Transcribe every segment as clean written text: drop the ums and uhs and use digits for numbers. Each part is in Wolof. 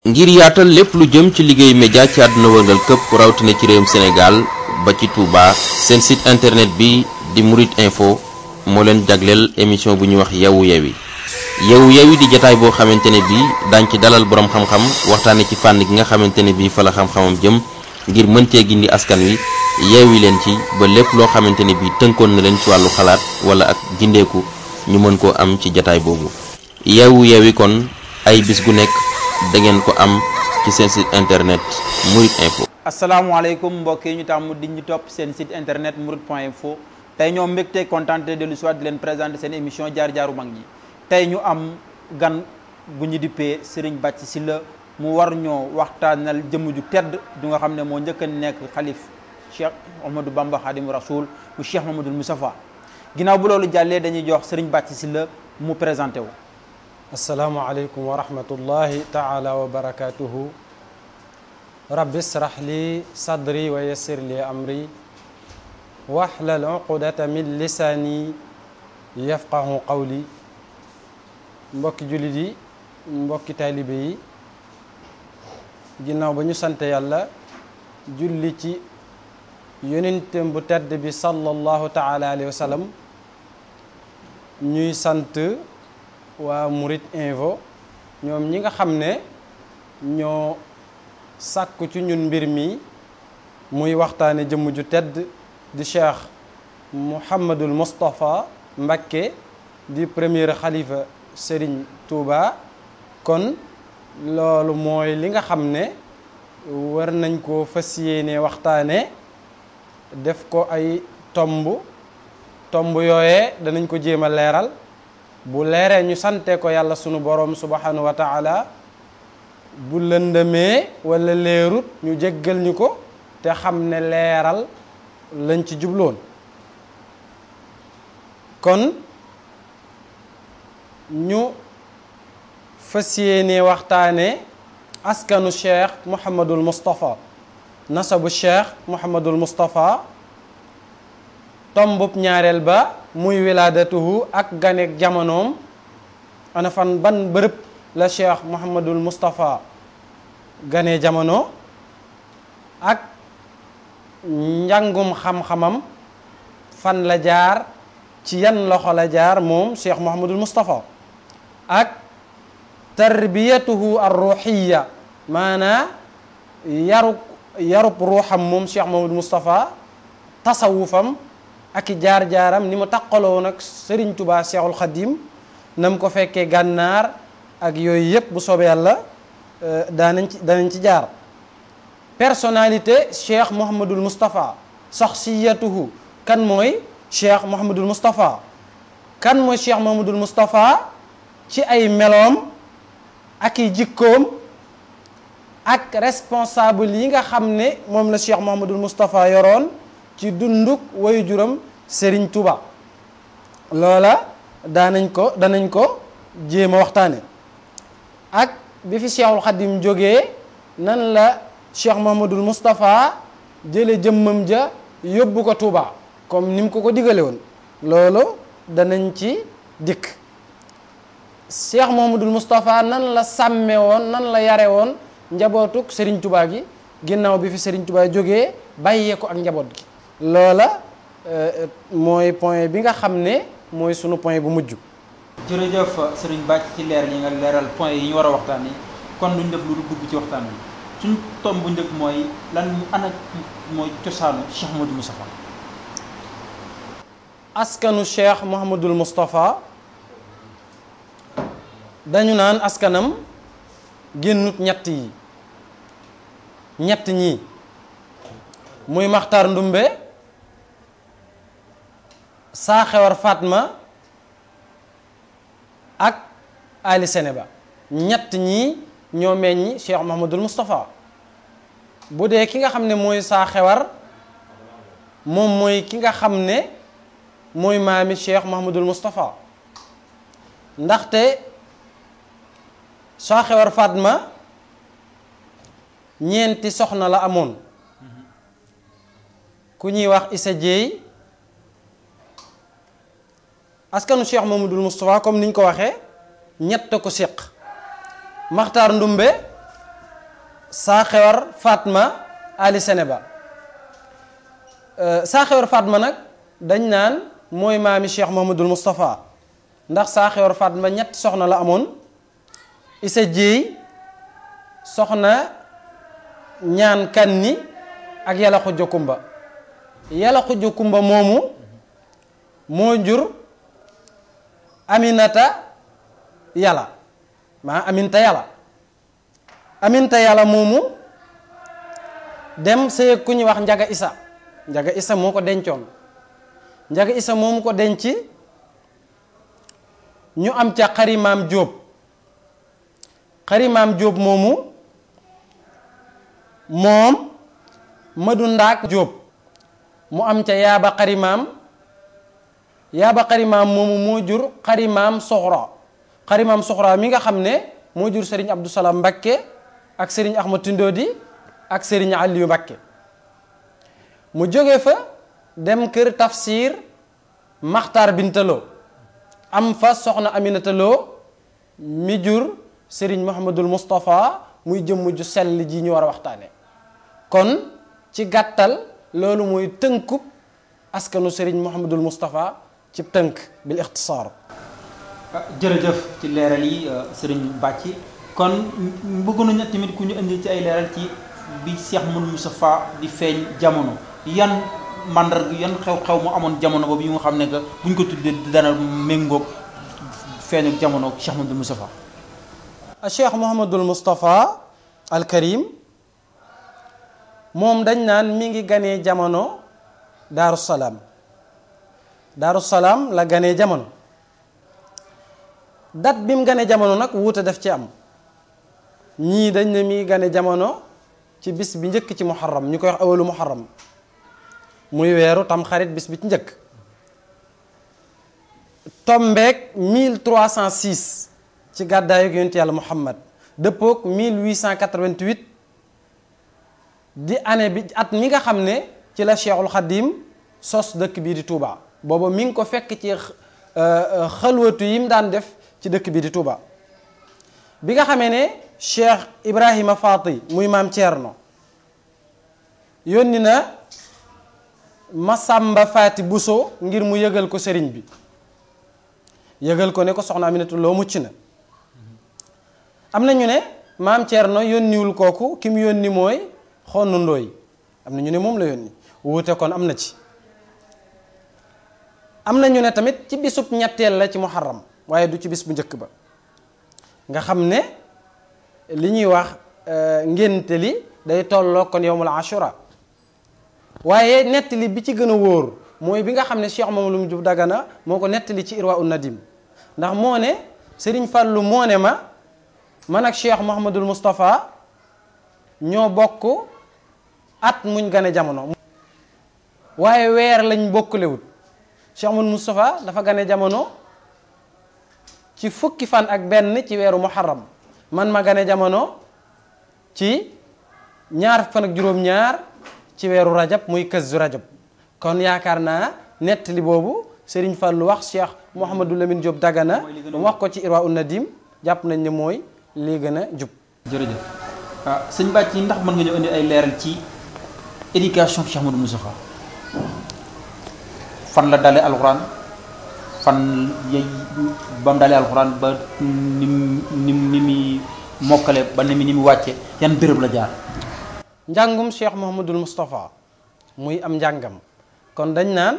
ngir yaatal lépp lu jëm ci liggéey média ci àdduna wërngal këpp rawatina ci réewum Sénégal ba ci Touba seen site internet bi di Mouride Info moo leen jagleel émission bu ñuy wax Yeewu Yewi di jotaay boo xamante ne bii daañ ci dalal borom xam-xam waxtaane ci fànn gi nga xamante ne bii fa la xam-xamam jëm ngir mën cee gindi askan wi yeewi leen ci ba lépp loo xamante ne bii tënkoon na leen ci wàllu xalaat wala ak gindeeku ñu mën koo am ci jotaay boobu yeewi kon ay bis gu nekk da ngeen ko am ci seen site internet Mouride Info. asalaamaaleykum mbokk yi ñu tàmm di ñu topp seen site internet mouride.info tey ñoom mbégte kontaan te dellu si waat di leen présenter seen émission jaar-jaaru mag ñi tey ñu am gan gu ñu dippee Serigne Bathie Sylla mu war ñoo waxtaanal jëmm ju tedd du nga xam ne moo njëkk a nekk xalif Cheikh Ahmadou Bamba Khadimu Rasoul mu Cheikh Mamadou Moustapha ginnaaw bu loolu jàllee dañuy jox Serigne Bathie Sylla mu présenté wu. asalaamaaleykum wa rahmatullahi taala wa barakatuhu rabbi israh li sadri wa yassir li amri wahlal uqdata min lisaani yafqahu qawli mbokki jullit yi mbokki taalibe yi ginnaaw ba ñu sant yàlla julli ci yonentam bu tedd bi sallallahu taala alayhi wa sallam ñuy sant waa Mouride Info ñoom ñi nga xam ne ñoo sàkku ci ñun mbir mi muy waxtaane jëmm ju tedd di Cheikh Mouhamadul Moustapha Mbacké di premier xalifa Serigne Touba kon loolu mooy li nga xam ne war nañ koo fas yéene waxtaane def ko ay tomb yooyee danañ ko jéem a leeral bu leeree ñu sante ko yàlla sunu borom subhanahu wa taala bu lëndëmee wala leerut ñu jéggal ñu ko te xam ne leeral lañ ci jubloon kon ñu fas yéene waxtaane askanu cheikh Mouhamadul Moustapha nasabu cheikh Mouhamadul Moustapha tombub ñaareel ba muy wilaadatuhu ak ganeek jamonoom ana fan ban bërëb la cheikh Mouhamadul Moustapha ganee jamono ak njàngum xam-xamam fan la jaar ci yan loxo la jaar moom cheikh Mouhamadul Moustapha ak tarbiyatuhu ar-ruhiyya maanaa yarub ruuxam moom cheikh Mouhamadul Moustapha tasawufam ak i jaar-jaaram ni mu taqaloo nag Serigne Touba Cheikhul Khadim na mu ko fekkee gànnaar ak yooyu yëpp bu soobee yàlla danañ ci jaar personnalité Cheikh Mouhamadul Moustapha shakhsiyatuhu kan mooy Cheikh Mouhamadul Moustapha kan mooy Cheikh Mouhamadul Moustapha ci ay meloom ak i jikkoom ak responsable yi nga xam ne moom la Cheikh Mouhamadul Moustapha yoroon ci dunduk wayu juram Serigne Touba loola danañ ko jéem a waxtaane ak bi fi Cheikhul Khadim jógee nan la Cheikh Mouhamadul Moustapha jële jëmmam ja yóbbu ko Touba comme ni mu ko digale woon loolu danañ ci dikk Cheikh Mouhamadul Moustapha nan la sàmme woon nan la yare woon njabootuk Serigne Touba gi ginnaaw bi fi Serigne Touba jógee bàyyee ko ak njaboot gi loola mooy point bi nga xam ne mooy sunu point bu mujj. jërëjëf Serigne Bathie ci leer yi nga leeral point yi ñu war a waxtaan yi kon luñ def lu dugg ci waxtaan wi suñ tomb bu njëkk mooy lan ana mooy cosaanu Cheikh Mouhamadul Moustapha. askanu Cheikh Mouhamadul Moustapha dañu naan askanam génnut ñett ñi muy Maxtaar Ndumbe Saaxewar Fatma ak Ali Seneba ñett ñi ñoo meññi Cheikh Mouhamadul Moustapha bu dee ki nga xam ne mooy Saaxewar moom mooy ki nga xam ne mooy maami Cheikh Mouhamadul Moustapha ndaxte Saaxewar Fatma ñeenti soxna la amoon ku ñuy wax Issa Dieye askanu Cheikh Mouhamadul Moustapha comme niñ ko waxee ñett ko séq Maxtaar Ndumbe Saaxewar Fatma Ali Seneba Saaxewar Fatma nag dañ naan mooy maami Cheikh Mouhamadul Moustapha ndax Saaxewar Fatma ñett soxna la amoon. Isa Jéey soxna ñaan kanni ak yàlla xujja kumba yàlla xujja kumba moomu moo jur Aminata yàlla Aminta yàlla moomu dem sëy ku ñuy wax Njaga Isa moo ko dencoon Njaga Isa moomu ko denc ñu am ca Xarimaam Jóob Xarimaam Jóob moomu moom Madu Ndaak Jóob mu am ca Yaaba Xarimaam moomu moo jur Xarimaam Soxra mi nga xam ne moo jur Serigne Abdou Salam Mbakke ak Serigne Ahmad Tindodi ak Serigne Aliou Mbakke mu jóge fa dem kër Tafsir Maxtaar Bintaloo am fa soxna Aminata Lo mi jur Serigne Mouhamadul Moustapha muy jëmm ju sell ji ñu war a waxtaane kon ci gàttal loolu mooy tënkub askanu Serigne Mouhamadul Moustapha ci tënk bil ixtisaar. jërëjëf ci leeral yi Serigne Bàcci kon bëgg nañu tamit ku ñu indi ci ay leeral ci bi Cheikh Mouhamadul Moustapha di feeñ jamono yan mandarga yan xew-xew mu amoon jamono boobu yu nga xam ne que buñ ko tuddee dana méngoog feeñu jamono Cheikh Mouhamadul Moustapha. Cheikh Mouhamadul Moustapha al Karim moom dañ naan mi ngi ganee jamono Daaru Salaam la ganee jamono date bi mu ganee jamono nag wuute def ci am ñii dañ ne mi ngi ganee jamono ci bis bi njëkk ci muharram ñu koy wax awalu muharram muy weeru tam xarit bis bi ci njëkk tombeek 1306 ci gàddaayu yonent yàlla Muhammad dëppook 1888 di année bi at mi nga xam ne ci la Cheikhul Khadim sos dëkk bii di Touba booba mi ngi ko fekk ci xalwatu yi mu daan def ci dëkk bii di Touba bi nga xamee ne Cheikh Ibrahima Faati muy maam Thierno yónni na Masamba Faati Bousso ngir mu yëgal ko sëriñ bi yëgal ko ne ko soxna Aminata Lo mucc na am na ñu ne maam Thierno yónniwul kooku ki mu yónni mooy xonnu ndooy am na ñu ne moom la yónni wuute kon am na ci am na ñu ne tamit ci bisub ñetteel la ci muharram waaye du ci bis bu njëkk ba nga xam ne li ñuy wax ngénte li day tolloo kon yowmul ashura waaye nettali bi ci gën a wóor mooy bi nga xam ne Cheikh Mamadou Diop Dagana moo ko nettali ci Irwa un Nadim ndax moo ne Serigne Fallou moo ne man ak Cheikh Mouhamadul Moustapha ñoo bokk at muñ gane jamono waaye weer lañ bokkulewut Cheikh Mouhamadul Moustapha dafa gane jamono ci fukki fan ak benn ci weeru muharram man ma gane jamono ci ñaar fan ak juróom-ñaar ci weeru rajab muy këzu rajab kon yaakaar naa nettali boobu Serigne Fallou wax Cheikh Mouhamadou Lamine Diop Dagana wax ko ci Irwa un Nadim jàpp nañ ne mooy lii gën a jub. jërëjëf sëñ Bàcci ndax mën nga ñëw indi ay leeral ci éducation Cheikh Mouhamadou Moustapha fan la dalee alxuraan fan yay ba mu dalee alxuraan ba ni muy mokkale ba ni mu wàcce yan béréb la jaar. njàngum Cheikh Mouhamadul Moustapha muy am njàngam kon dañ naan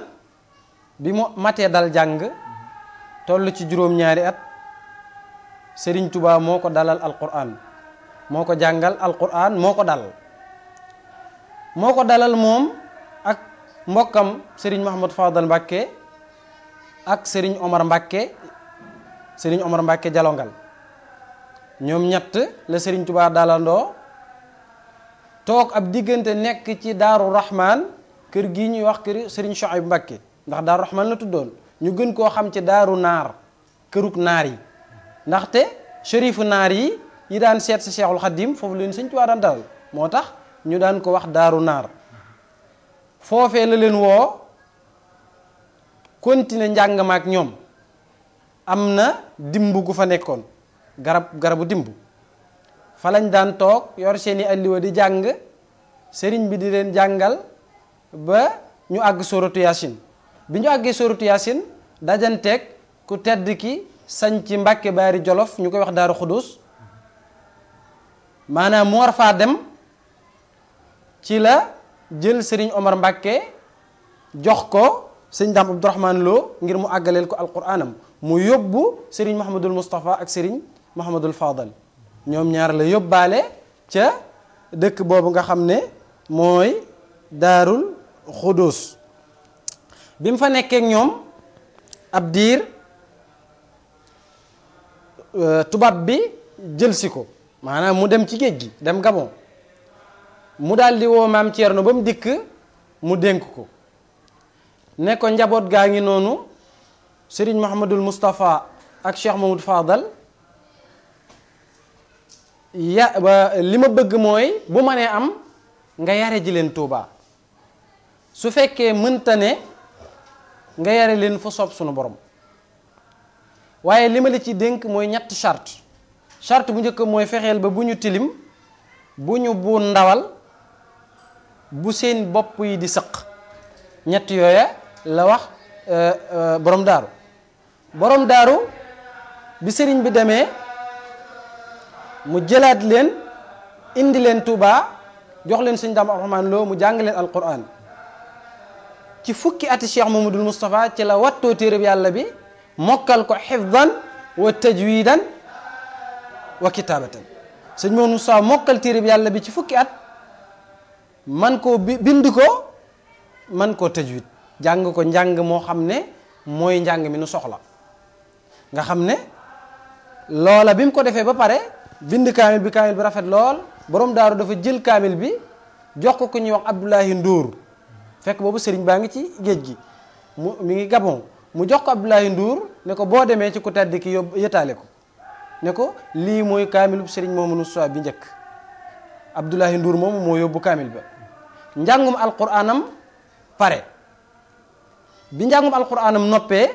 bi mu matee dal jàng toll ci juróom-ñaari at Serigne Touba moo ko dalal alquran moo ko jàngal alquran moo ko dalal moom ak mbokkam Serigne Mouhamad Fadal Mbakke ak Serigne Omar Mbakke Jalongal ñoom ñett la Serigne Touba dalandoo toog ab diggante nekk ci Daaru Rahman kër gii ñuy wax kër Serigne Chouaib Mbakke ndax Daaru Rahman la tuddoon ñu gën koo xam ci Daaru Naar këruk naar yi ndaxte shérifu naar yi daan seet si Cheikhul Khadim foofu leen Sëñ Tuubaa daan dalal moo tax ñu daan ko wax Daaru Naar foofee la leen woo continuer njàng ma ak ñoom am na dimb gu fa nekkoon garabu dimb fa lañ daan toog yor seeni alliwa di jàng sëriñ bi di leen jàngal ba ñu àgg sóoratu yaasin bi ñu àggee sóoratu yaasin dajanteeg ku tedd ki sañ ci Mbàkke Baari Jolof ñu koy wax Daaru Xudus maanaam mu war faa dem ci la jël sëriñ Omar Mbàkke jox ko sëñ Daam Abdourahman Lo ngir mu àggaleel ko alquraanam mu yóbbu sëriñ Mouhamadul Moustapha ak sëriñ Mouhamadul Fadal ñoom ñaar la yóbbaale ca dëkk boobu nga xam ne mooy Daarul Xudus bi mu fa nekkee ñoom ab diir tubaab bi jël si ko maanaam mu dem ci géej gi dem Gabon mu daal di woo maam Thierno ba mu dikk mu dénk ko ne ko njaboot gaa ngi noonu Serigne Mouhamadul Moustapha ak Cheikh Mamadou Fadal li ma bëgg mooy bu ma nee am nga yare ji leen Touba su fekkee mënta ne nga yare leen fa soob sunu borom waaye li ma la ci dénk mooy ñetti charte bu njëkk mooy fexeel ba bu ñu tilim bu ñu bu ndawal bu seen bopp yi di sëq ñett yooya la wax borom daaru bi sëriñ bi demee mu jëlaat leen indi leen Touba jox leen sëñ Daam Abdourahman Lo mu jàng leen alquran ci fukki ati Cheikh Mamadul Moustapha ci la wattoo téereb yàlla bi mokkal ko xifdan wa tajwidan wa kitaabatan sëñ Mamadou Moustapha mokkal téereb yàlla bi ci fukki at man koo bind ko man koo tajwid jàng ko njàng moo xam ne mooy njàng mi nu soxla nga xam ne loola bi mu ko defee ba pare bind kaamil bi rafet lool borom daaru dafa jël kaamil bi jox ko ku ñuy wax Abdoulahi Ndour fekk boobu sëriñ baa ngi ci géej gi mi ngi Gabon mu jox ko Abdoulahi Ndour ne ko boo demee ci ku tedd ki yóbbu yëtaale ko ne ko lii mooy kaamilu sëriñ Mouhamadou Moustapha bi njëkk Abdoulahi Ndour moomu moo yóbbu kaamil ba njàngum alquraanam pare bi njàngum alquraanam noppee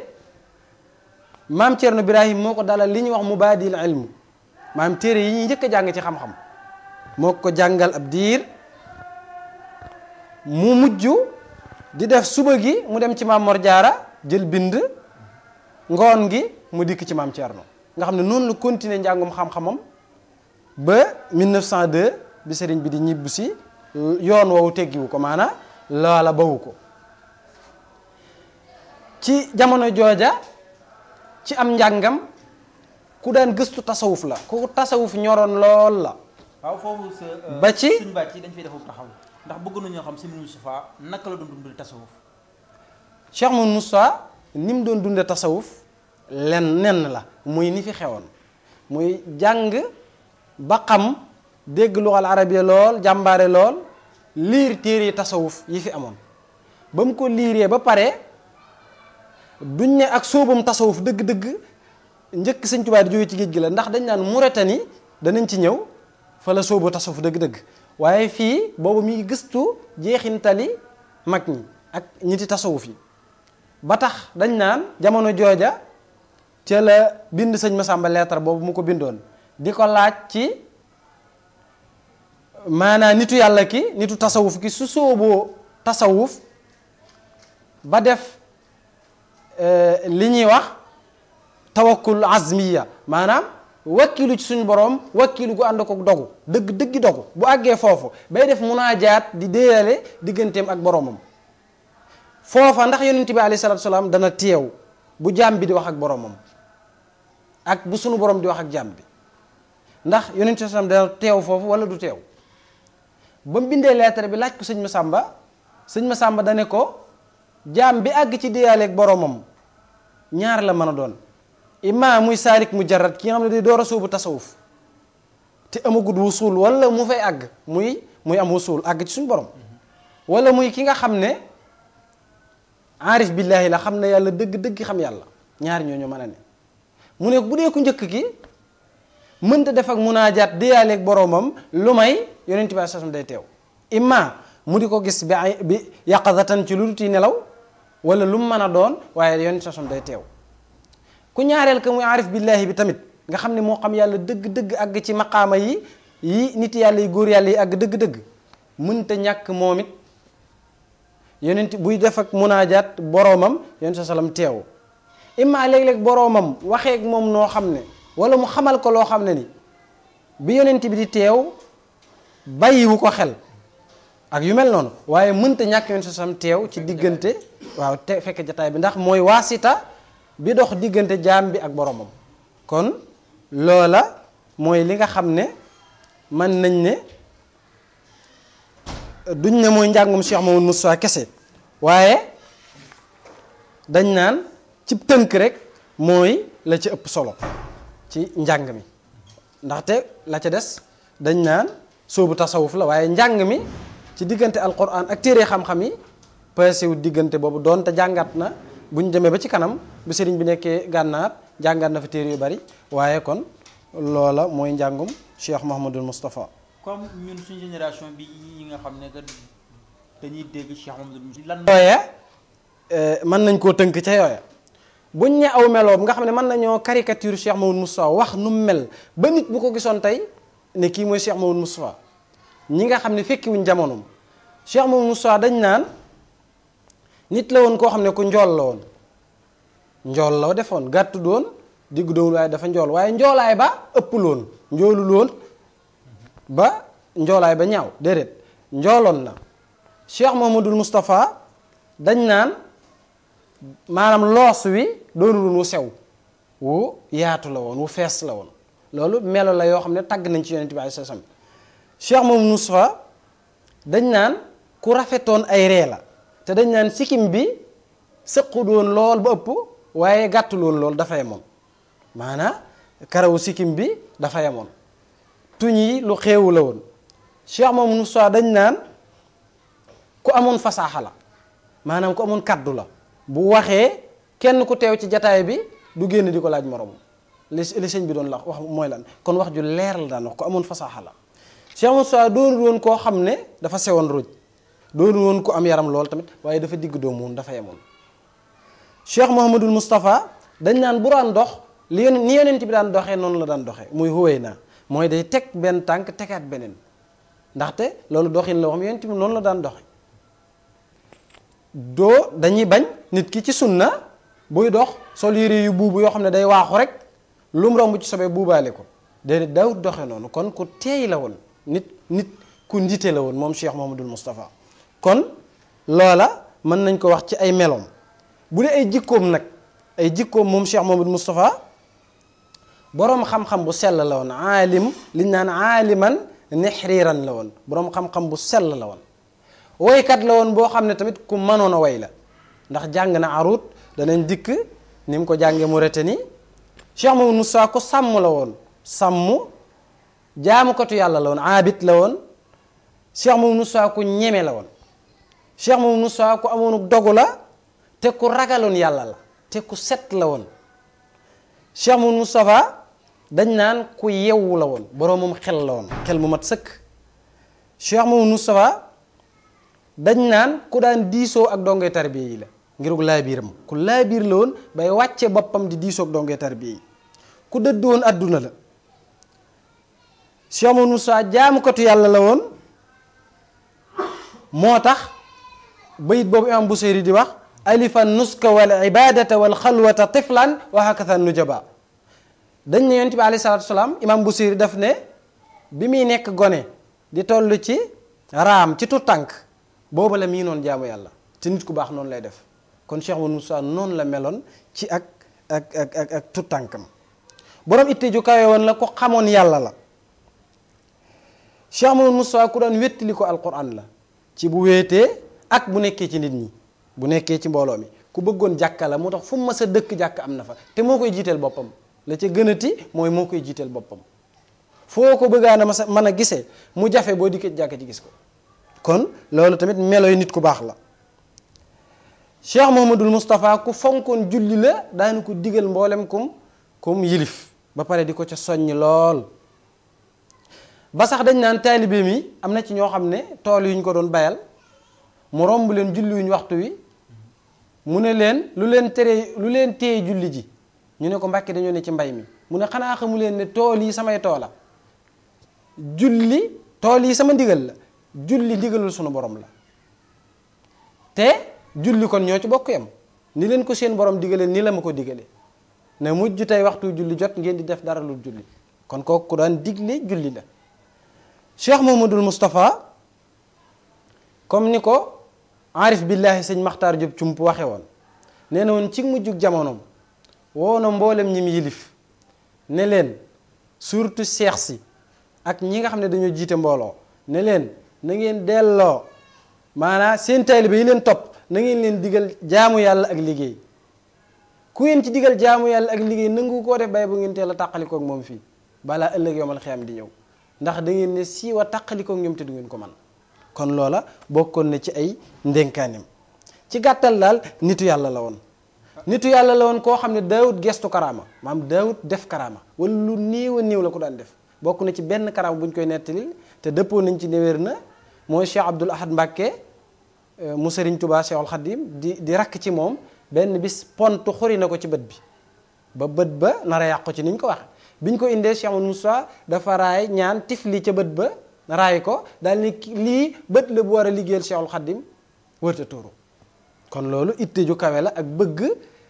maam Thierno Birahim moo ko dalal li ñuy wax mubaadil ilmu maam téere yi ñuy njëkk a jàng ci xam-xam moo ko jàngal ab diir mu mujj di def suba gi mu dem ci maam Mor Jaara jël bind ngoon gi mu dikk ci maam Thierno nga xam ne noonu la continuer njàngum xam-xamam ba 1902 bi sëriñ bi di ñibbu si yoon woowu teggiwu ko maanaam loola bawu ko ci jamono jooja ci am njàngam ku daan gëstu tasawuf la ku tasawuf ñoroon lool la. waaw foofu ba ci suñu bàcc yi dañ fay def taxaw ndax bëgg nañoo xam si Moustapha naka la doon dundee tasawuf. Cheikh Mouhamadou Moustapha ni mu doon dundee tasawuf nenn la muy ni fi xewoon muy jàng ba xam dégg luxal arabiya lool jàmbaare lool liir téere tasawuf yi fi amoon ba mu ko liiree ba pare duñ ne ak sóobam tasawuf dëgg-dëgg njëkk sëñ Tuubaa di jóge ci géej gi la ndax dañ naan Muritani danañ ci ñëw fa la sóobu tasawuf dëgg-dëgg waaye fii boobu mi ngi gëstu jeexintali mag ñi ak ñiti tasawuf yi ba tax dañ naan jamono jooja ca la bind sëñ Masamba lettre boobu mu ko bindoon di ko laaj ci maanaam nitu yàlla ki nitu tasawuf ki su sooboo tasawuf ba def li ñuy wax tawakkul azmiya maanaam wakkilu ci suñu borom wakkilu gu ànd ko dogu dëggi dogu bu àggee foofu bay def munaajaat di déeyale digganteem ak boromam foofa ndax yonent bi alayhi salaatu salaam dana teew bu jaam bi di wax ak boromam ak bu sunu borom di wax ak jaam bi ndax yonent bi salaam dana teew foofu wala du teew ba mu bindee lettre bi laaj ko sëñ Masamba dane ko jaam bi àgg ci déeyale ak boromam ñaar la mën a doon imma muy saarik mujarrad ki nga xam ne day door a sóobu tasawuf te amagut wusul wala mu fay àgg muy am wusul àgg ci suñu borom wala muy ki nga xam ne aarif billaahi la xam ne yàlla dëgg xam yàlla ñaar ñooñu mën a ne mu ne bu dee ku njëkk ki mënta def ak munaajaat déyaaleeg boromam lu may yonent bi sallam day teew imma mu di ko gis bi yaqazatan ci lu duti nelaw wala lu mu mën a doon waaye yonent bi sallam day teew ku ñaareel ka muy aarif billaahi bi tamit nga xam ne moo xam yàlla dëgg àgg ci maqaama yi yi nit yàlla yi góor yàlla yi àgg dëgg-dëgg mënta ñàkk moom it yonent buy def ak munaajaat boroomam yonent sa salam teew imma léeg-léeg boroomam waxeek moom noo xam ne wala mu xamal ko loo xam ne ni bi yonent bi di teew bàyyiwu ko xel ak yu mel noonu waaye mënta ñàkk yonent sa salam teew ci diggante waaw te fekk jataay bi ndax mooy waasita bi dox diggante jaam bi ak boroomam kon loola mooy li nga xam ne mën nañ ne duñ ne mooy njàngum Cheikh Mamadou Moustapha kese waaye dañ naan ci tënk rek mooy la ci ëpp solo ci njàng mi ndaxte la ca des dañ naan soobu tasawuf la waaye njàng mi ci diggante alquran ak téere xam-xam yi paasewut diggante boobu doonte jàngat na buñ demee ba ci kanam bu sëriñ bi nekkee gànnaar jàngat na fa téere yu bari waaye kon loola mooy njàngum Cheikh Mouhamadul Moustapha. comme ñun suñu génération bi yi nga xam ne que dañuy dégg Cheikh Mouhamadul Moustapha lan yooya mën nañ koo tënk ca yooya buñ ne aw meloom nga xam ne mën nañoo caricature Cheikh Mouhamadul Moustapha wax nu mu mel ba nit bu ko gisoon tey ne kii mooy Cheikh Mouhamadul Moustapha ñi nga xam ne fekkiwuñ jamonoom Cheikh Mouhamadul Moustapha dañ naan nit la woon koo xam ne ku njool la woon njool la defoon gàttu doon diggu doon waaye dafa njool waaye njoolaay ba ëppul woon njoolul woon ba njoolaay ba ñaaw déedéet njooloon na Cheikh Mouhamadul Moustapha dañ naan maanaam loos wi doonul woon wu sew wu yaatu la woon wu fees la woon loolu melo la yoo xam ne tàgg nañ ci yonent bi alayhi salaam Cheikh Mouhamadul Moustapha dañ naan ku rafetoon ay ree la te dañ naan sikkim bi sëqu doon lool ba ëpp waaye gàttul woon lool dafa yemoon maanaam karawu sikkim bi dafa yemoon tuñ yi lu xeewu la woon Cheikh Mouhamadul Moustapha dañ naan ku amoon fasaaxa la maanaam ku amoon kaddu la bu waxee kenn ku teew ci jataay bi du génn di ko laaj moroom li sëñ bi doon la wax mooy lan kon wax ju leer la daan wax ku amoon fasaaxa la Cheikh Moustapha doonul woon koo xam ne dafa sewoon ruuj doonul woon ku am yaram lool tamit waaye dafa digg doomu woon dafa yemoon Cheikh Mouhamadul Moustapha dañ naan bu daan dox li ni yonent bi daan doxee noonu la daan doxee muy huwee naa mooy day teg benn tànk tegaat beneen ndaxte loolu doxin la wax yonent bi noonu la daan doxe doo dañuy bañ nit ki ci sunna buy dox sol yére yu buubu yoo xam ne day waaxu rek lu mu romb ci sobee buubaale ko déedéet daawut doxe noonu kon ku teey la woon nit ku njiite la woon moom Cheikh Mouhamadul Moustapha kon loola mën nañ ko wax ci ay meloom bu dee ay jikkoom nag ay jikkoom moom Cheikh Mouhamadul Moustapha boroom xam-xam bu sell la woon aalim liñ naan aaliman nexriiran la woon boroom xam-xam bu sell la woon woykat la woon boo xam ne tamit ku mënoon a way la ndax jàng na arut danañ dikk ni mu ko jàngee mu rete ni Cheikh Mouhamadul Moustapha ku sàmm la woon sàmm jaamukatu yàlla la woon aabit la woon Cheikh Mouhamadul Moustapha ku ñeme la woon Cheikh Mouhamadul Moustapha ku amoon dogu la te ku ragaloon yàlla la te ku set la woon Cheikh Mouhamadul Moustapha dañ naan ku yewwu la woon boroomam xel la woon xel mu mat sëkk Cheikh Mouhamadul Moustapha dañ naan ku daan diisoo ak dongee tarbiya yi la ngirug laabiiram ku laabiir la woon bay wàcce boppam di diisoo ak dongee tarbiya yi ku dëdd woon adduna la Cheikh Mouhamadul Moustapha jaamukatu yàlla la woon moo tax bayit boobu imam Buseyri di wax alifan nuska wal ibadata wal xalwata tiflan wa hakatha nujaba dañ ne yonent bi alayhi salaatu salaam imam Buseyri daf ne bi muy nekk gone di toll ci raam ci tut tànk boobu la mii noon jaamu yàlla te nit ku baax noonu lay def kon Cheikh Mouhamadul Moustapha noonu la meloon ci ak tut tànkam borom itte ju kawe woon la ko xamoon yàlla la Cheikh Mouhamadul Moustapha ku daan wéttali ko alquran la ci bu wéetee ak bu nekkee ci nit ñi bu nekkee ci mbooloo mi ku bëggoon jàkka la moo tax fu mu mës a dëkk jàkk am na fa te moo koy jiiteel boppam la ca gënati mooy moo koy jiiteel boppam foo ko bëggaana mën a gisee mu jafe boo dikkee jàkk ci gis ko kon loolu tamit meloy nit ku baax la Cheikh Mouhamadul Moustapha ku fonkoon julli la daanu ko digal mboolem kum yilif ba pare di ko ca soññ lool ba sax dañ naan taalibe mi am na ci ñoo xam ne tool yu ñu ko doon bayal mu romb leen julli wuñ waxtu wi mu ne leen lu leen téye julli ji ñu ne ko Mbàkke dañoo ne ci mbay mi mu ne xanaa xamu leen ne tool yi samay toola julli tool yi sama ndigal la julli ndigalul sunu borom la te julli kon ñoo ci bokk yam ni leen ko seen borom digale ni la ma ko digale ne mujj tey waxtu julli jot ngeen di def dara lu julli kon kooku ku daan digle julli la Cheikh Mouhamadoul Moustapha comme ni ko arif billahi sëñ Maxtaar Jóob Cump waxe woon nee na woon ci mujjug jamonoom woo na mboolem ñi mu yilif ne leen surtout seex si ak ñi nga xam ne dañoo jiite mbooloo ne leen na ngeen delloo maanaam seen taalibe yi leen topp na ngeen leen digal jaamu yàlla ak liggéey ku ngeen ci digal jaamu yàlla ak liggéey nangu koo def bay bu ngeen teel a tàqalikoog moom fii balaa ëllëg yomal xiyam di ñëw ndax da ngeen ne siiwa tàqalikoog ñoom te du ngeen ko man kon loola bokkoon na ci ay ndénkaanim ci gàttal daal nitu yàlla la woon nitu yàlla la woon koo xam ne daawut gestu karaama maam daawut def karaama wala lu néew a néew la ko daan def bokk na ci benn karaama bu ñu koy nettalil te dëppoo nañ ci ne wér na mooy Cheikh Abdoul Ahad Mbacké mu Sëriñ Tubaa Cheikhul Khadim di rakk ci moom benn bis pont xuri na ko ci bët bi ba bët ba nar a yàqu ci ni ñu ko waxe biñ ko indee Cheikh Amadou Moussa dafa raay ñaan tifli ca bët ba raay ko daal ni lii bët la bu war a liggéeyal Cheikhul Khadim wërta tuuru kon loolu itte ju kawe la ak bëgg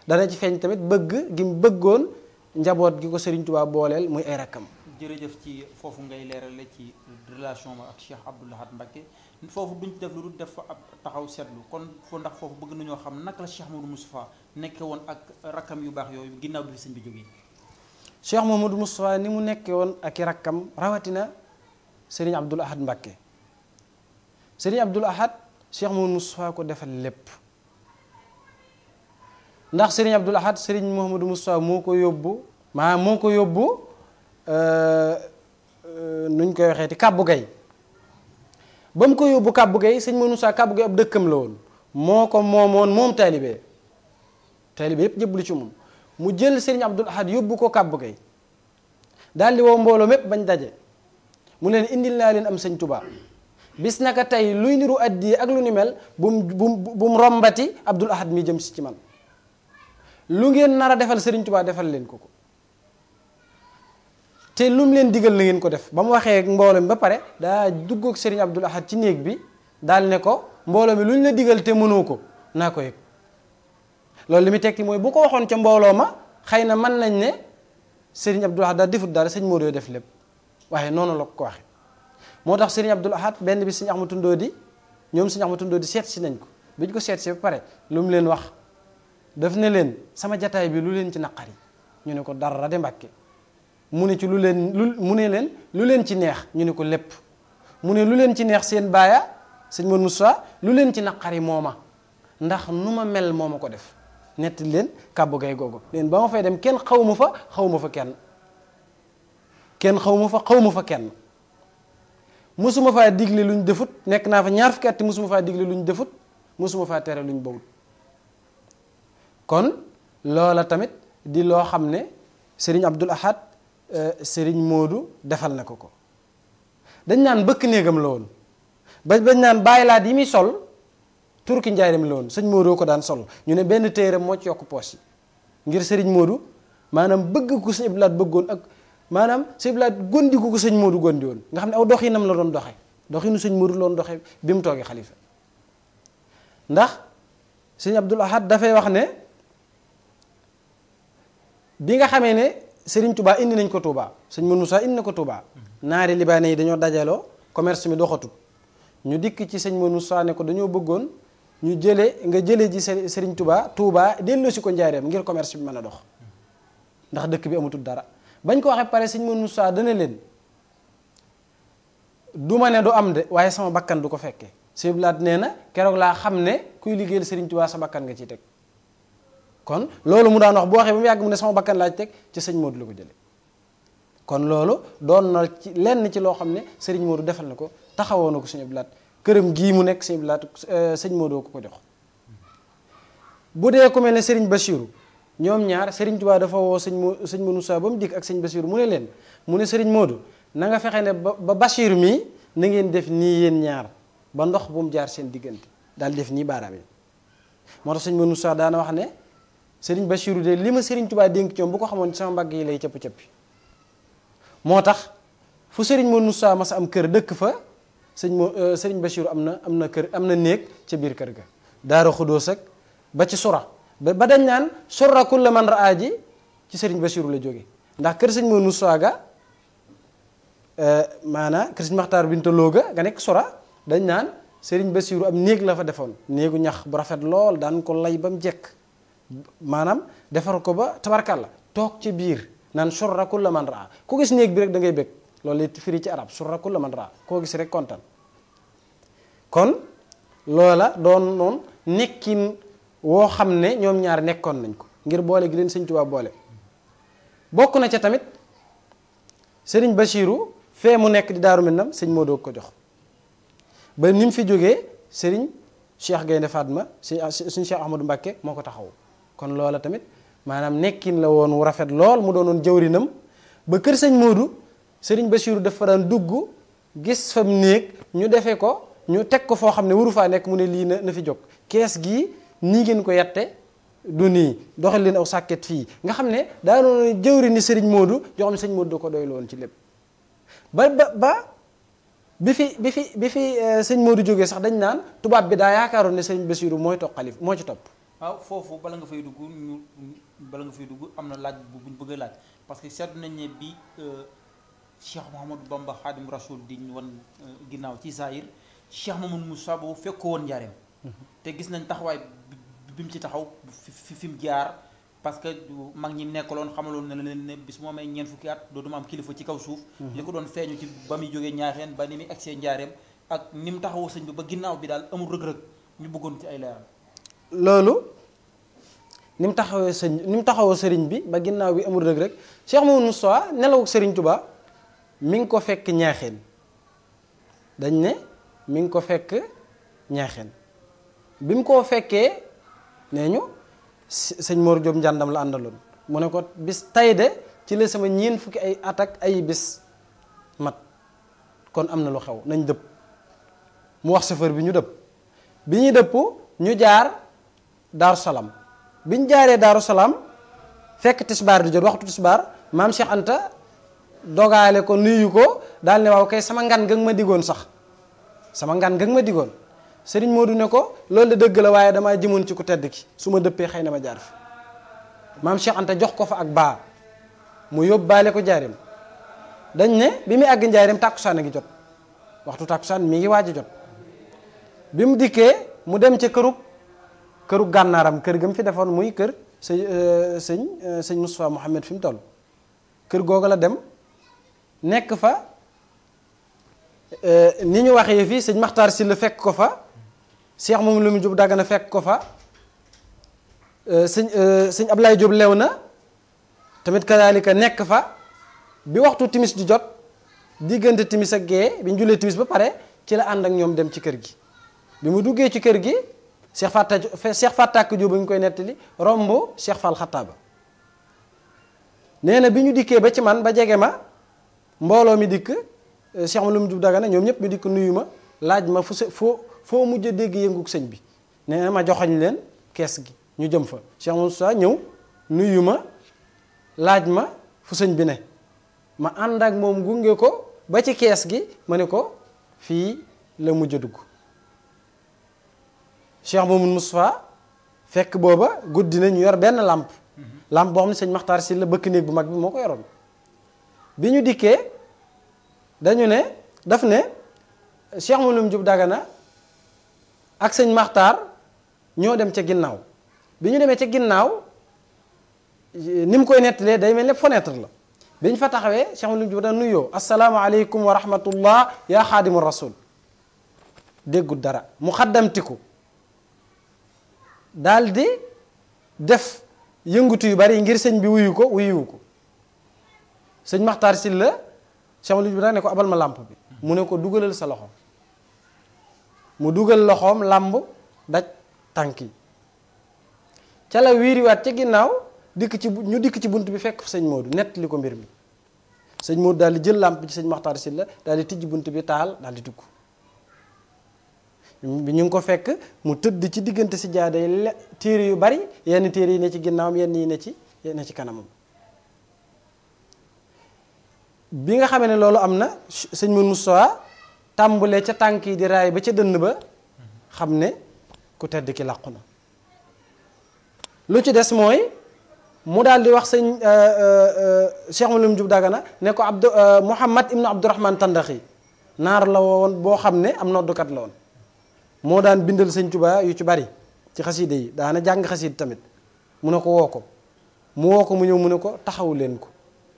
dana ci feeñ tamit bëgg gi mu bëggoon njaboot gi ko Sëriñ Tubaa booleel muy ay rakkam. jërëjëf ci foofu ngay leerale ci relation ma ak Cheikh Abdoul Ahad Mbacké foofu duñ ci def lu dul def fa ab taxaw seetlu kon foo ndax foofu bëgg nañoo xam naka la Cheikh Mouhamadou Moustapha nekke woon ak rakkam yu baax yooyu ginnaaw bi fi sëñ bi jógee. Cheikh Mouhamadou Moustapha ni mu nekke woon ak i rakkam rawatina Serigne Abdoul Ahad Mbacké Serigne Abdoul Ahad Cheikh Mouhamadou Moustapha ko defal lépp ndax Serigne Abdoul Ahad Serigne Mouhamadou Moustapha moo ko yóbbu nuñ koy waxee ti kàbbu gay ba mu ko yóbbu kàbbu gay sëñ Mouhamadou Moustapha kàbbu gay ab dëkkam la woon moo ko moomoon moom taalibe yépp jëblu ci moom mu jël Serigne Abdoul Ahad yóbbu ko kàbbu gay daal di woo mbooloo mépp bañ daje mu leen indil naa leen am sëñ Touba bis naka tey luy niru addi ak lu ni mel bu mu rombati Abdoul Ahad mi jëm si ci man lu ngeen nar a defal Serigne Touba defal leen ko te lu mu leen digal na ngeen ko def ba mu waxee mbooloo mi ba pare daa dugg ak Serigne Abdoul Ahad ci néeg bi daal ne ko mbooloo mi lu ñu la digal te mënoo ko naa ko yëg loolu li muy tekki mooy bu ko waxoon ca mbooloo ma xëy na mën nañ ne Serigne Abdoul Ahad daal defut dara sëñ Modou def lépp waaye noonu la ko waxee moo tax Serigne Abdoul Ahad benn bi sëñ Ahmadou Tundóodi ñoom sëñ Ahmadou Tundóodi seet si nañ ko bi ñu ko seet si ba pare lu mu leen wax daf ne leen sama jataay bi lu leen ci naqari ñu ne ko dara de Mbàkke mu ne ci lu leen ci neex ñu ne ko lépp mu ne lu leen ci neex seen baaya sëñ Modou Moussa lu leen ci naqari mooma ndax nu ma mel moo ma ko def nett leen kàbbu gay googu leen ba ma fay dem kenn xaw ma fa kenn musuma faa digle luñ defut nekk naa fa ñaar fukki at musuma faa digle luñ defut musuma faa tere luñ bawut kon loola tamit di loo xam ne Serigne Abdoul Ahad Serigne Modou defal na ko dañ naan bëkk néegam la woon bañ naan bàyyi laat yi muy sol turki njaarim la woon sëñ Modou ko daan sol ñu ne benn téeram moo ci yokk poos yi ngir Serigne Modou maanaam bëgg ko sëñ Abdoul Ahad bëggoon ak maanaam sëñ Abdoul Ahad gondi ko sëñ Modou gondi woon nga xam ne aw doxinam la doon doxinu sëñ Modou la doon doxe bi mu toogee xalifa ndax sëñ Abdoul Ahad dafay wax ne bi nga xamee ne Serigne Touba indi nañ ko Touba sëñ Moussa indi na ko Touba naari libaane yi dañoo dajaloo commerce mi doxatut ñu dikk ci sëñ Moussa ne ko dañoo bëggoon ñu nga jële ji Serigne Touba delloo si ko njaareem ngir commerce bi mën a dox ndax dëkk bi amatul dara bañ ko waxee pare sëñ Moussa dana leen du ma ne du am de waaye sama bakkan du ko fekkee sëñ Blaat nee na keroog laa xam ne kuy liggéeyal Serigne Touba sa bakkan nga ciy teg kon loolu mu daan wax bu waxee ba mu yàgg mu ne sama bakkan laaj teg ci sëñ Modou la ko jële kon loolu doon na ci lenn ci loo xam ne Serigne Modou defal na ko taxawoo na ko sëñ Blaat këram gii mu nekk sëñ Blaat sëñ Modou ko jox bu dee ku mel ne Serigne Bachirou ñoom ñaar Serigne Touba dafa woo sëñ Moussa ba mu dikk ak sëñ Bachirou mu ne leen mu ne Serigne Modou na nga fexe ne ba Bachir mii na ngeen def nii yéen ñaar ba ndox bu mu jaar seen diggante daal def nii baaraam yi moo tax sëñ Moussa daana wax ne Serigne Bachirou de li ma Serigne Touba dénk ci moom bu ko xamoon ci sama mbagg yi lay cëpp-cëppi moo tax fu sëriñ Modou Moustapha mas am kër dëkk fa sëriñ Bachir am na kër am na néeg ca biir kër ga. Daara Xudóos ak ba ci sura ba dañ naan sura kulla man raa ji ci sëriñ Bachir la jóge ndax kër sëriñ Modou Moustapha ga maanaam kër sëriñ Maxtaar Binta Lo ga nekk sura dañ naan sëriñ Bachir am néeg la fa defoon néegu ñax bu rafet lool daan ko lay ba mu jekk maanaam defar ko ba tabarkàlla toog ci biir naan sura kulla man raa ku gis néeg bi rek da ngay bëgg loolu it firi ci arab sura kulla man raa koo gis rek kontaan kon loola doon noonu nekkin woo xam ne ñoom ñaar nekkoon nañ ko ngir boole gi leen sëñ Tuubaa boole bokk na ca tamit sëriñ Bachiru fee mu nekk di Daaru Minam sëñ Modou ko jox ba ni mu fi jógee sëriñ Cheikh Gaynde Fatma suñ Cheikh Ahmadou Mbacké moo ko taxaw kon loola tamit maanaam nekkin la woon wu rafet lool mu doonoon jawrinam ba kër sëñ Modou sëriñ Bachiru dafa daan dugg gis fam néeg ñu defee ko ñu teg ko foo xam ne waru faa nekk mu ne lii na fi jóg kees gii nii ngeen ko yette du nii doxal leen aw sàkket fii nga xam ne daa doon jëwri ni sëriñ Modou yoo xam ne sëriñ Modou da ko doy loon ci lépp ba bi fi sëñ Modou jógee sax dañ naan tubaab bi daa yaakaaroon ne sëriñ Bassirou mooy toog xalif moo ci topp. waaw foofu bala nga fay dugg am na laaj bu buñ bëgg a laaj parce que seetlu nañ ne bi Cheikh Mouhamadou Bamba Khadim Rasoul di ñu wan ginnaaw ci Zahir Cheikh Mamadou Moussa boobu fekk ko woon njaareem te gis nañ taxawaay bi mu ci taxaw fi mu jaar parce que mag ñi nekkaloon xamaloon na leen ne bis moo may ñeent fukki at dootuma am kilifa ci kaw suuf li ko doon feeñu ci ba muy jógee ñaaxeen ba ni muy egsee njaareem ak ni mu taxawoo sëñ bi ba ginnaaw bi daal amul rëg-rëg ñu bëggoon ci ay leeral loolu ni mu taxawoo sëriñ bi ba ginnaaw bi amul rëg-rëg Cheikh Mamadou Moussa nelawu sëriñ Touba mi ngi ko fekk ñaaxeen dañ ne mi ngi ko fekk ñaaxeen bi mu ko fekkee nee ñu sëñ Mor Diop njàndam la àndaloon mu ne ko bis tay de ci la sama ñeen fukki ay at ak ay bis mat kon am na lu xew nañ dëpp mu wax chauffeur bi ñu dëpp bi ñuy dëpp ñu jaar Daaru Salaam bi ñu jaaree Daaru Salaam fekk tisbaar di jot waxtu tisbaar maam Cheikh Anta dogaale ko nuyu ko daal ne waaw kay sama ngan nga ma digoon sax sama ngan nga ma digoon sëriñ Modou ne ko loolu de dëgg la waaye damaa jëmoon ci ku tedd ki su ma dëppee xëy na ma jaar fi maam Cheikh Anta jox ko fa ak baa mu yóbbaale ko jaareem dañ ne bi muy àgg njaareem tàkkusaan a ngi jot waxtu tàkkusaan mi ngi waaj a jot bi mu dikkee mu dem ca këru gànnaaram kër ga mu fi defoon muy kër sëñ Moustapha Mouhamed fi mu toll kër googu la dem nekk fa ni ñu waxee fii sëñ Maxtaar Sylla fekk ko fa Cheikh moom lu mu jub Dagana fekk ko fa sëñ Ablaye Diop lew na tamit kadaalika nekk fa bi waxtu timis di jot diggante timis ak gee bi ñu jullee timis ba pare ci la ànd ak ñoom dem ci kër gi bi mu duggee ci kër gi Cheikh Fatak Diop ba ñu koy nettali romb Cheikh Fall Xattaaba nee na bi ñu dikkee ba ci man ba jege ma mbooloo mi dikk Cheikh ma lu mu jub Dagana ñoom ñëpp ñu dikk nuyu ma laaj ma foo mujj a dégg yëngug sëñ bi nee na ma joxoñ leen kees gi ñu jëm fa Cheikh Moussa ñëw nuyu ma laaj ma fu sëñ bi ne ma ànd ak moom gunge ko ba ci kees gi ma ne ko fii la mujj a dugg Cheikh Mamadou Moustapha fekk booba guddi na ñu yor benn làmp boo xam ne sëñ Maxtaar Sylla bëkk néeg bu mag bi moo ko yoroon bi ñu dikkee dañu ne daf ne Cheikh Mamadou Diop Dagana ak sëñ Maxtaar ñoo dem ca ginnaaw bi ñu demee ca ginnaaw ni mu koy nettalee day mel ne fenêtre la bi ñu fa taxawee Cheikh Mamadou Diop Dagana nuyoo asalaamaaleykum wa rahmatullah yaa xaadimu rasul déggul dara mu xaddamtiku daal di def yëngutu yu bari ngir sëñ bi wuyu ko sëñ Maxtaar Sylla Cheikh Mamadou Diop Dagana ne ko abal ma làmp bi mu ne ko dugalal sa loxo mu dugal loxoom làmb daj tànk yi ca la wiiriwaat ca ginnaaw ñu dikk ci bunt bi fekk sëñ Modou nett li ko mbir mi sëñ Modou daal di jël làmp ci sëñ Maxtaar Sylla daal di tijji bunt bi taal daal di dugg bi ñu ngi ko fekk mu tëdd ci diggante si jaaday téere yu bari yenn téere yi ne ci ginnaawam yenn yi ne ci kanamam bi nga xamee ne loolu am na sëñ Mourou Moustapha tàmbulee ca tànk yi di raay ba ca dënn ba xam ne ku tedd ki làqu na. lu ci des mooy mu daal di wax sëñ Cheikh Mouloum Diop Dagana ne ko Mouhamad ibnu Abdourahman Tandaxi naar la woon boo xam ne am noddukat la woon moo daan bindal sëñ Tuubaa yu ci bari ci xasiide yi daana jàng xasiid tamit mu ne ko woo ko mu woo ko mu ñëw mu ne ko taxawu leen ko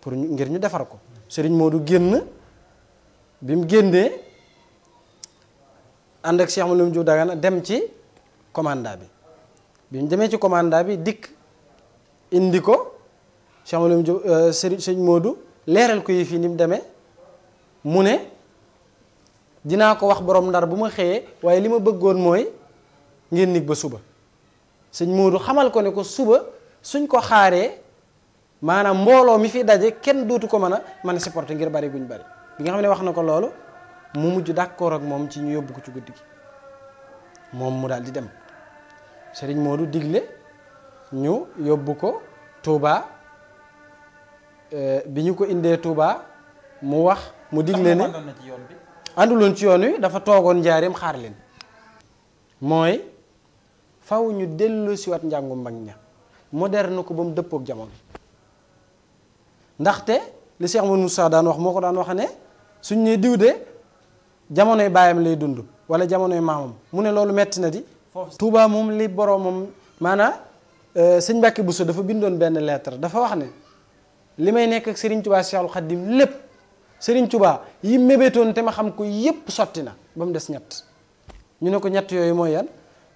pour ngir ñu defar ko sëriñ Modou génn bi mu génnee ànd ak Cheikh Mouloum Diop Dagana dem ci commanda bi ñu demee ci commanda bi dikk indi ko Cheikh Mouloum Diop sëñ Modou leeral ko yi fii ni mu demee mu ne dinaa ko wax borom Ndar bu ma xëyee waaye li ma bëggoon mooy ngeen nig ba suba sëñ Modou xamal ko ne ko suba suñ ko xaaree maanaam mbooloo mi fi daje kenn dootu ko mën a supporter ngir bari guñ bari bi nga xam ne wax na ko loolu mu mujj d'accord ak moom ci ñu yóbbu ko ci guddi gi moom mu daal di dem sëriñ Modou digle ñu yóbbu ko Touba bi ñu ko indee Touba mu wax mu digle ne ànduloon ci yoon wi dafa toogoon njaareem xaar leen mooy faw ñu dellu siwaat njàngu mag ña moderne ko ba mu dëppook jamono ndaxte li Cheikh Moussa daan wax moo ko daan wax ne suñ ne diw de jamonoy baayam lay dund wala jamonoy maamam mu ne loolu metti na di Touba moom li boroomam maanaam sëñ Mbàkke Bousso dafa bindoon benn lettre dafa wax ne li may nekk ak Serigne Touba Cheikhul Khadim lépp Serigne Touba yi mébétoon te ma xam ko yépp sotti na ba mu des ñett ñu ne ko ñett yooyu mooy yan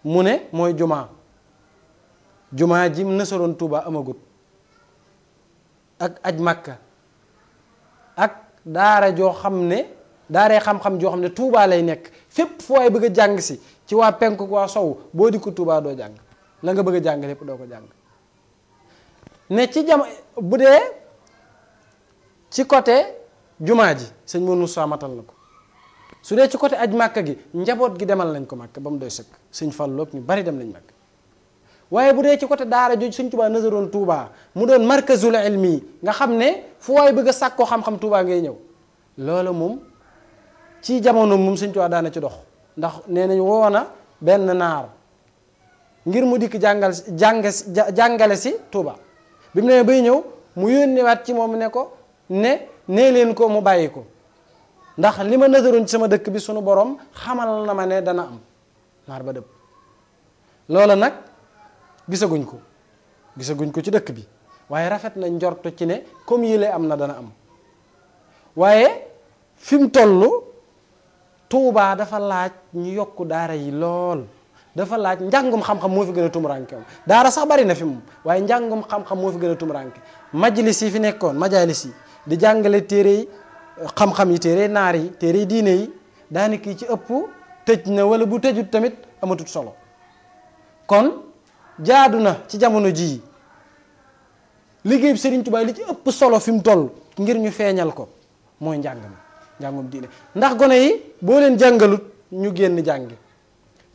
mu ne mooy jumaa ji mu nësaroon Touba amagut ak aj Makka ak daara joo xam ne daaree xam-xam joo xam ne Touba lay nekk fépp fu waay bëgg a jàng si ci waa penku waa sow boo di ko Touba doo jàng la nga bëgg a jàng lépp doo ko jàng ne ci bu dee ci côté jumaa ji sëñ Moussa matal na ko su dee ci côté aj Makka gi njaboot gi demal nañ ko Makka ba mu doy sëkk sëñ Fallu ñu bari dem nañ Makka waaye bu dee ci côté daara jooju sëñ Touba nasaroon Touba mu doon markazul ilmi nga xam ne fu waay bëgg a sàkkoo xam-xam Touba ngay ñëw loolu moom ci jamono moom sëñ Touba daana ci dox ndax nee nañ woona benn naar ngir mu dikk jàngale si Touba bi mu ne bay ñëw mu yónnewaat ci moom ne ko nee leen ko mu bàyyi ko ndax li ma nasaroon ci sama dëkk bi sunu borom xamal na ma ne dana am naar ba dëpp loola nag gisaguñ ko ci dëkk bi waaye rafet na njorto ci ne comme yile am na dana am waaye fi mu toll Touba dafa laaj ñu yokk daara yi lool dafa laaj njàngum xam-xam moo fi gën a tumuranke daara sax bari na fi moom waaye njàngum xam-xam moo fi gën a tumuranke majlis yi fi nekkoon majalis yi di jàngale téere yi xam-xam yi téere naar yi téere diine yi daanaka yi ci ëpp tëj na wala bu tëjut tamit amatut solo kon jaadu na ci jamono jii liggéey Serigne Touba li ci ëpp solo fi mu toll ngir ñu feeñal ko mooy njàngum diine ndax gone yi boo leen jàngalut ñu génn jàngi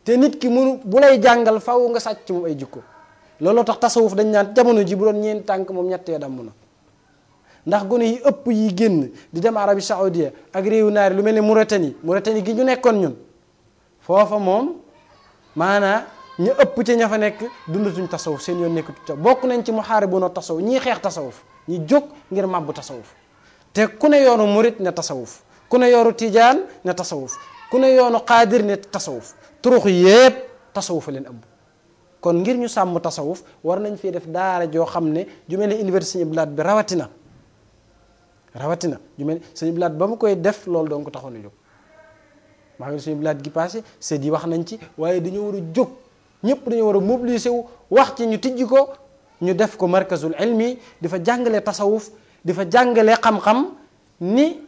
te nit ki mënu bu lay jàngal faw nga sàcc moom ay jikko looloo tax tasawuf dañ naan jamono ji bu doon ñeenti tànk moom ñettee damm na ndax gone yi ëpp yi génn di dem Arabie Saoudia ak réewu naari lu mel ne Mauritanie gi ñu nekkoon ñun foofa moom maanaa ñu ëpp ca ña fa nekk dundatuñ tasawuf seen yoon nekkatu ca bokk nañ ci muhaaribuna tasawuf ñii xeex tasawuf ñi jóg ngir màbbu tasawuf te ku ne yoonu murit ne tasawuf ku ne yoonu tijaan ne tasawuf ku ne yoonu xaadir ne tasawuf turux yépp tasawuf a leen ëmb kon ngir ñu sàmm tasawuf war nañ fii def daara joo xam ne ju mel ne université Sëñ Blaat bi rawatina ju mel ne Sëñ Blaat ba mu koy def loolu doon ko taxoon a jóg maa ngi Sëñ Blaat gi passé c'est di wax nañ ci waaye dañoo war a jóg ñëpp dañoo war a mobiliser wu wax ci ñu tijji ko ñu def ko markazul ilmi di fa jàngale tasawuf di fa jàngale xam-xam ni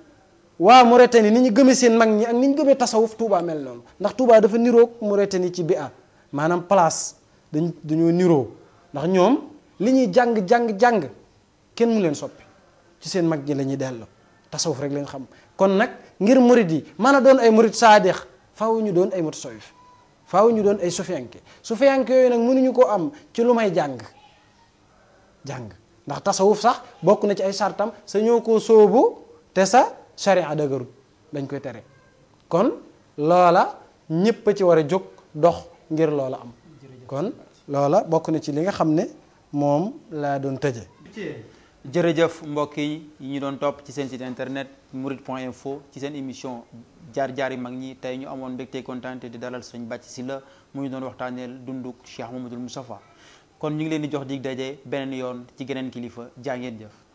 waa Mauritanie ni ñu gëmee seen mag ñi ak ni ñu gëmee tasawuf Touba mel noonu ndax Touba dafa niroog Mauritanie ci bi maanaam place dañoo niroo ndax ñoom li ñuy jàng kenn mu leen soppi ci seen mag ñi la ñuy delloo tasawuf rek lañ xam kon nag ngir murid yi mën a doon ay murid saadix faaw ñu doon ay mutasawif faaw ñu doon ay sufiyanke yooyu nag mënuñu koo am ci lu may jàng ndax tasawuf sax bokk na ci ay sartam sa ñoo koo sóobu te sa charia dëgërut dañ koy tere kon loola ñëpp a ci war a jóg dox ngir loola am kon loola bokk na ci li nga xam ne moom laa doon tëje jërëjëf mbokk yi ñu doon topp ci seen site internet mourides.info ci seen émission jaar-jaari mag ñi tey ñu amoon mbégte kontaan di dalal sëñ Bathie Sylla mu ñu doon waxtaaneel dunduk Cheikh Mouhamadoul Moustapha kon ñu ngi leen di jox dig daje beneen yoon ci geneen kilifa jaa ngeen jëf